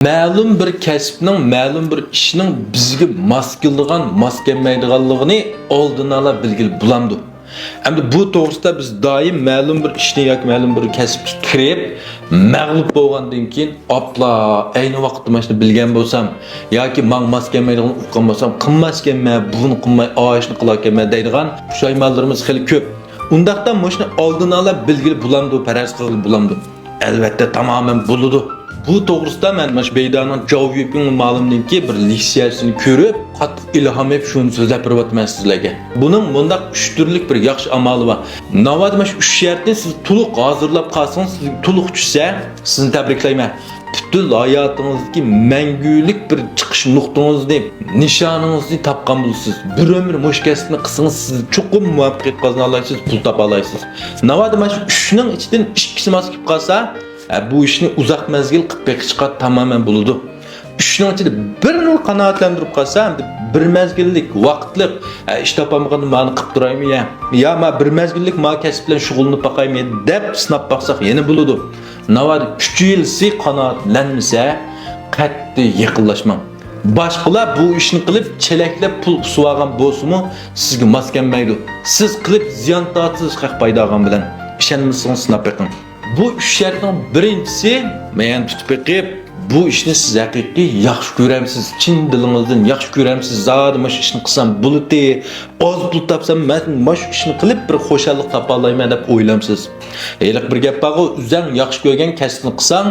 Ma'lum bir kasbning, ma'lum bir ishning bizga mos keladigan, mos kelmaydiganligini oldin ola bilgil bulamdi. Endi bu to'g'risida biz doim ma'lum bir ishni yoki ma'lum bir kasbga kirib, mag'lub bo'lgandan keyin, "Opla, ayni vaqtda mana shuni bilgan bo'lsam yoki men mos kelmaydigan uqqan bo'lsam, qilmaskenman, buni qilmay, ishni qilarkanman" deydigan pushaymonlarimiz xili ko'p. Undaqda mana shuni oldin ola bilgil bulamdi, faraz qilib bulamdi. Albatta tamoman bo'ladi. Bu to'g'risida men mana shu Beydaning Javyuping ma'lumdimki bir leksiyasini ko'rib, qattiq ilhom olib shuni so'zlab beryapman sizlarga. Buning bundaq 3 turlik bir yaxshi amali bor. Navbat mana shu 3 shartni siz to'liq hozirlab qolsangiz, siz to'liq tushsa, sizni tabriklayman. Butun hayotingizdagi mangulik bir chiqish nuqtangizni, nishoningizni topgan bo'lasiz. Bir umr mushkasini qilsangiz, siz chuqur muvaffaqiyat qozona olasiz, pul topa olasiz. Navbat mana shu 3 ning ichidan ikkisi mos kelib qolsa, bu ishni uzoq mezgil qilib beqishqa tamamen bo'ladi. 3 ning ichida birini qanoatlantirib qolsa, hamda bir mezgillik, vaqtlik ish topolmaganda meni qilib turaymi ya men bir mezgillik ma kasb bilan shug'ullanib boqaymi deb sinab baqsaq yana bo'ladi. Navad 3 yilsi qanoatlanmasa, qattiq yiqilashmang. Boshqalar bu ishni qilib chelaklab pul suvagan bo'lsa-mu, sizga mos kelmaydi. Siz qilib ziyon tortasiz haq paydo qilgan bilan ishonmasangiz sinab baqing. Bu 3 shartning birinchisi men tutib beqib, bu ishni siz haqiqiy yaxshi ko'ramsiz, chin dilingizdan yaxshi ko'ramsiz. Zodi mana shu ishni qilsam bo'ladi, oz pul topsam men mana shu ishni qilib bir xo'shalik topa olayman deb o'ylamsiz. Eliq bir gap bor, o'zing yaxshi ko'rgan kasbni qilsang,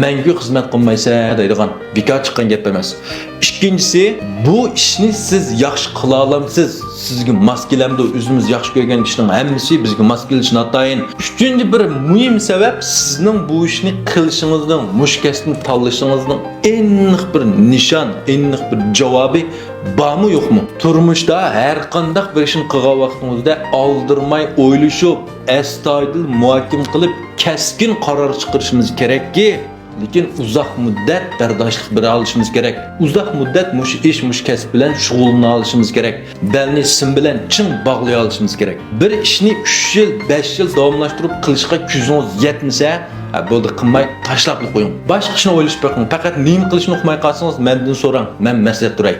mangu xizmat qilmaysan deydigan bekor chiqqan gap emas. Ikkinchisi, bu ishni siz yaxshi qila olamsiz. Sizga mos kelamdi, o'zimiz yaxshi ko'rgan ishning hammasi bizga mos kelishini atayin. Uchinchi bir muhim sabab sizning bu ishni qilishingizning, mushkasni tanlashingizning aniq bir nishon, aniq bir javobi bormi yo'qmi? Turmushda har qanday bir ishni qilgan vaqtingizda oldirmay o'ylashib, astoydil muhokama qilib, keskin qaror chiqarishimiz kerakki, lekin uzoq muddat bardoshlik bir olishimiz kerak. Uzoq muddat mush kasb bilan shug'ullana olishimiz kerak. Belni sim bilan chin bog'lay olishimiz kerak. Bir ishni 3 yil, 5 yil davomlashtirib qilishga kuzingiz yetmasa, bo'ldi qilmay tashlab qo'ying. Boshqa ishni o'ylash baqing. Faqat nima qilishni uqmay qolsangiz, mendan so'rang, men maslahat turay.